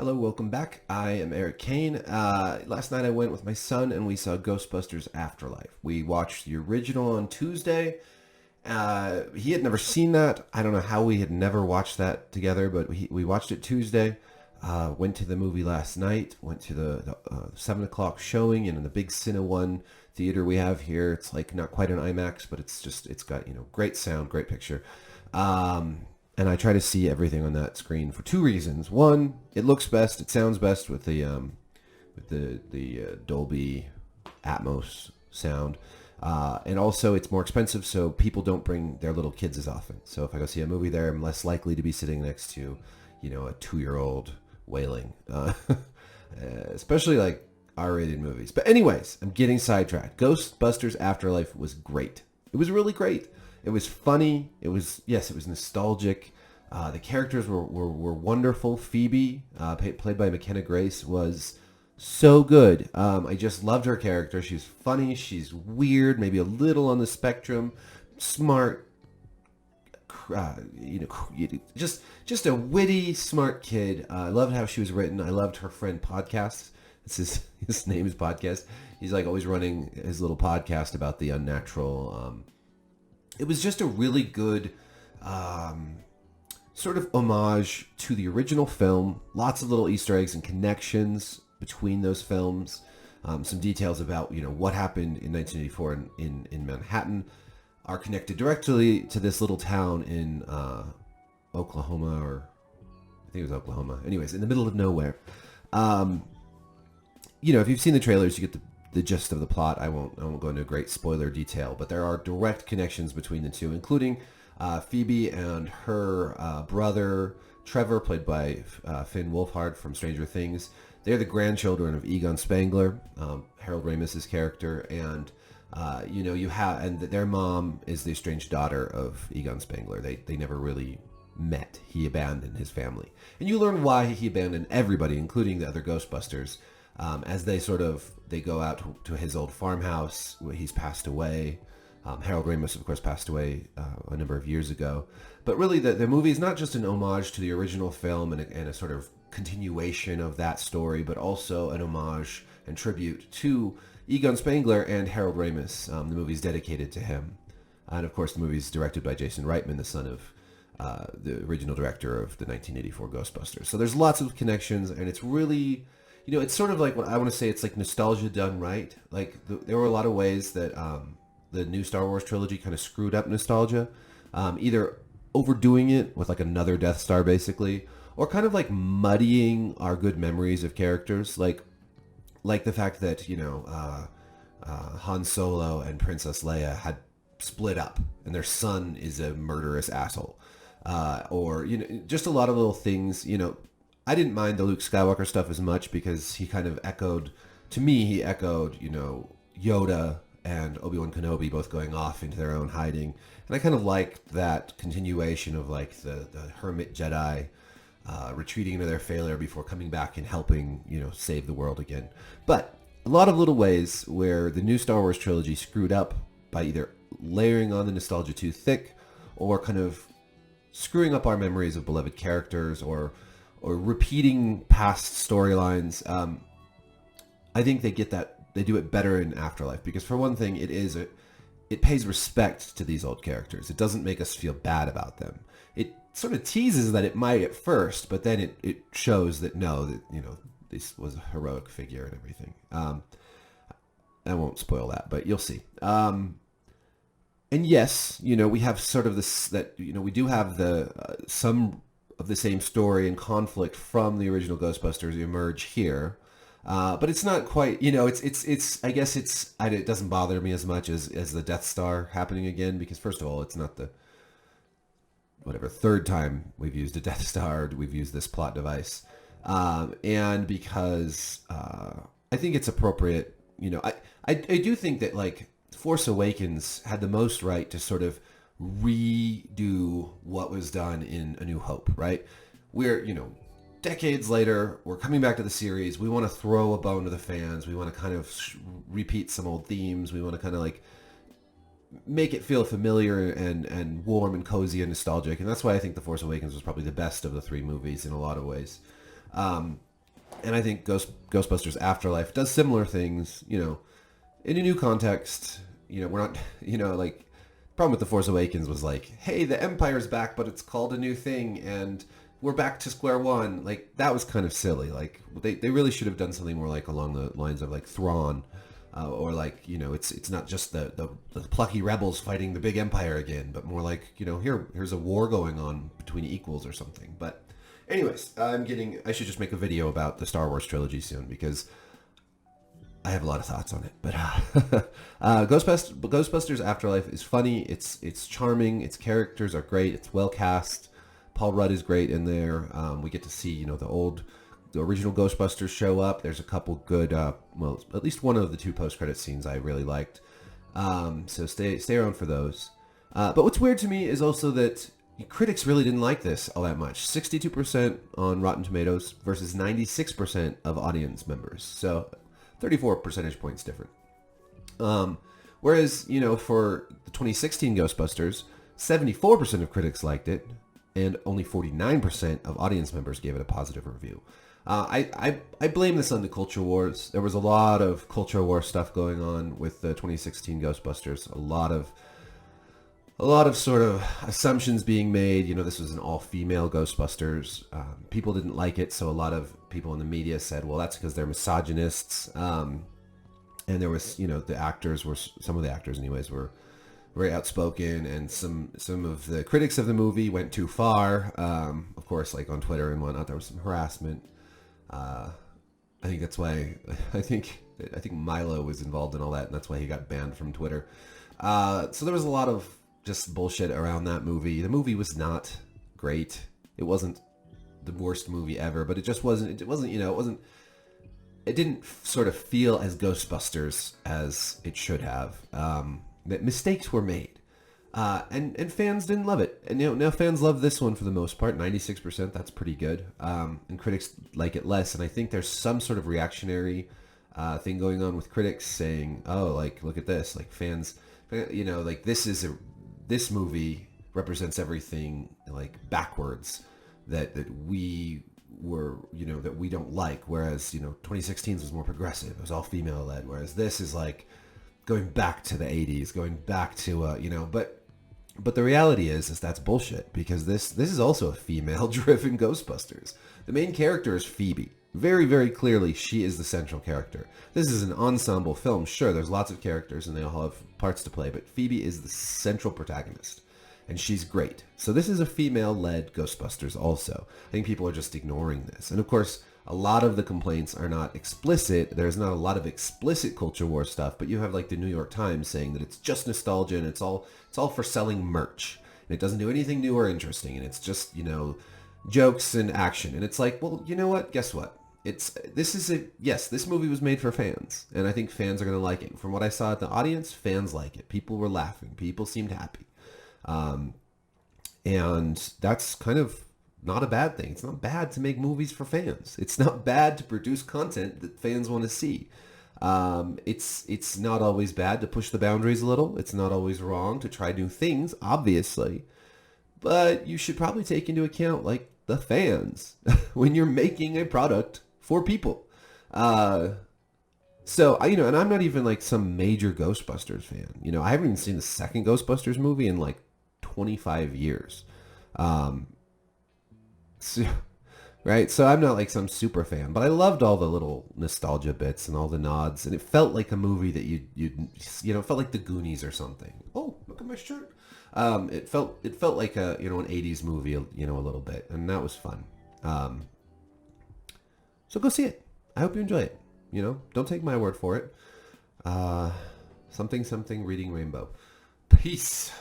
Hello, welcome back. I am Eric Kane. Last night I went with my son and we saw Ghostbusters Afterlife. We watched the original on Tuesday. He had never seen that. I don't know how we had never watched that together, but we watched it Tuesday. Went to the movie last night. Went to the 7 o'clock showing in the big Cine One theater we have here. It's like not quite an IMAX, but it's got great sound, great picture. And I try to see everything on that screen for two reasons. One, it looks best, it sounds best with the Dolby Atmos sound, and also it's more expensive, so people don't bring their little kids as often. So if I go see a movie there, I'm less likely to be sitting next to, a 2-year-old wailing, especially like R-rated movies. But anyways, I'm getting sidetracked. Ghostbusters Afterlife was great. It was really great. It was funny. It was nostalgic. The characters were wonderful. Phoebe, played by McKenna Grace, was so good. I just loved her character. She's funny. She's weird, maybe a little on the spectrum. Smart. Just a witty, smart kid. I loved how she was written. I loved her friend podcast. It's his name is podcast. He's like always running his little podcast about the unnatural. It was just a really good sort of homage to the original film. Lots of little Easter eggs and connections between those films. Some details about what happened in 1984 in Manhattan are connected directly to this little town in Oklahoma, or I think it was Oklahoma. Anyways, in the middle of nowhere. If you've seen the trailers, you get the gist of the plot. I won't go into great spoiler detail, but there are direct connections between the two, including Phoebe and her brother Trevor, played by Finn Wolfhard from Stranger Things. They're the grandchildren of Egon Spengler, Harold Ramis's character, and their mom is the estranged daughter of Egon Spengler. They never really met. He abandoned his family, and you learn why he abandoned everybody, including the other Ghostbusters. As they go out to his old farmhouse where he's passed away. Harold Ramis, of course, passed away a number of years ago. But really, the movie is not just an homage to the original film and a sort of continuation of that story, but also an homage and tribute to Egon Spengler and Harold Ramis. The movie's dedicated to him. And of course, the movie's directed by Jason Reitman, the son of the original director of the 1984 Ghostbusters. So there's lots of connections, and it's really... it's sort of like what I want to say. It's like nostalgia done right. Like there were a lot of ways that the new Star Wars trilogy kind of screwed up nostalgia, either overdoing it with like another Death Star basically, or kind of like muddying our good memories of characters, like the fact that Han Solo and Princess Leia had split up and their son is a murderous asshole, or just a lot of little things. I didn't mind the Luke Skywalker stuff as much because he kind of echoed Yoda and Obi-Wan Kenobi both going off into their own hiding. And I kind of liked that continuation of like the hermit Jedi retreating into their failure before coming back and helping, save the world again. But a lot of little ways where the new Star Wars trilogy screwed up by either layering on the nostalgia too thick or kind of screwing up our memories of beloved characters or repeating past storylines. I think they do it better in Afterlife because, for one thing, it pays respect to these old characters. It doesn't make us feel bad about them. It sort of teases that it might at first, but then it shows that this was a heroic figure and everything. I won't spoil that, but you'll see. And yes, we have sort of this that we do have some of the same story and conflict from the original Ghostbusters emerge here, but it's not quite. It's. I guess it doesn't bother me as much as the Death Star happening again because first of all, it's not the third time we've used a Death Star. We've used this plot device, and because I think it's appropriate. I do think that like Force Awakens had the most right to sort of redo what was done in A New Hope, right? We're, decades later, we're coming back to the series. We want to throw a bone to the fans. We want to kind of repeat some old themes. We want to kind of like make it feel familiar and warm and cozy and nostalgic. And that's why I think The Force Awakens was probably the best of the three movies in a lot of ways. And I think Ghostbusters Afterlife does similar things, in a new context. We're not, like, problem with The Force Awakens was like, hey, the Empire's back, but it's called a new thing, and we're back to square one. Like, that was kind of silly. Like, they really should have done something more like along the lines of like Thrawn, or like, it's not just the plucky rebels fighting the big Empire again, but more like, here's a war going on between equals or something. But anyways, I should just make a video about the Star Wars trilogy soon, because I have a lot of thoughts on it. But Ghostbusters Afterlife is funny. It's charming. Its characters are great. It's well cast. Paul Rudd is great in there. We get to see, the original Ghostbusters show up. There's a couple good, at least one of the 2 post-credit scenes I really liked. So stay around for those. But what's weird to me is also that critics really didn't like this all that much. 62% on Rotten Tomatoes versus 96% of audience members. So 34 percentage points different. Whereas, for the 2016 Ghostbusters, 74% of critics liked it, and only 49% of audience members gave it a positive review. I blame this on the culture wars. There was a lot of culture war stuff going on with the 2016 Ghostbusters. A lot of sort of assumptions being made. This was an all-female Ghostbusters. People didn't like it, so a lot of people in the media said, well, that's because they're misogynists. And there was, some of the actors anyways were very outspoken, and some of the critics of the movie went too far. Of course, like on Twitter and whatnot, there was some harassment. I think that's why, I think Milo was involved in all that, and that's why he got banned from Twitter. So there was a lot of just bullshit around that movie. The movie was not great. It wasn't the worst movie ever, but it just wasn't, it didn't sort of feel as Ghostbusters as it should have. That mistakes were made. And fans didn't love it. And now fans love this one for the most part, 96%, that's pretty good. And critics like it less, and I think there's some sort of reactionary thing going on with critics saying, oh, like, look at this, like fans, like this movie represents everything like backwards that we were, that we don't like, whereas 2016 was more progressive, it was all female led, whereas this is like going back to the 80s, going back to but the reality is that's bullshit, because this is also a female driven Ghostbusters. The main character is Phoebe. Very, very clearly, she is the central character. This is an ensemble film. Sure, there's lots of characters and they all have parts to play, but Phoebe is the central protagonist, and she's great. So this is a female-led Ghostbusters also. I think people are just ignoring this. And of course, a lot of the complaints are not explicit. There's not a lot of explicit culture war stuff, but you have like the New York Times saying that it's just nostalgia and it's all for selling merch. And it doesn't do anything new or interesting, and it's just, jokes and action. And it's like, well, you know what? Guess what? This movie was made for fans, and I think fans are going to like it. From what I saw at the audience, fans like it. People were laughing. People seemed happy. And that's kind of not a bad thing. It's not bad to make movies for fans. It's not bad to produce content that fans want to see. It's not always bad to push the boundaries a little. It's not always wrong to try new things, obviously. But you should probably take into account, like, the fans when you're making a product for people. So, and I'm not even like some major Ghostbusters fan. I haven't even seen the second Ghostbusters movie in like 25 years. Right? So I'm not like some super fan, but I loved all the little nostalgia bits and all the nods, and it felt like a movie that it felt like The Goonies or something. Oh, look at my shirt. It felt like an 80s movie, a little bit, and that was fun. So go see it. I hope you enjoy it. Don't take my word for it. Something reading Rainbow. Peace.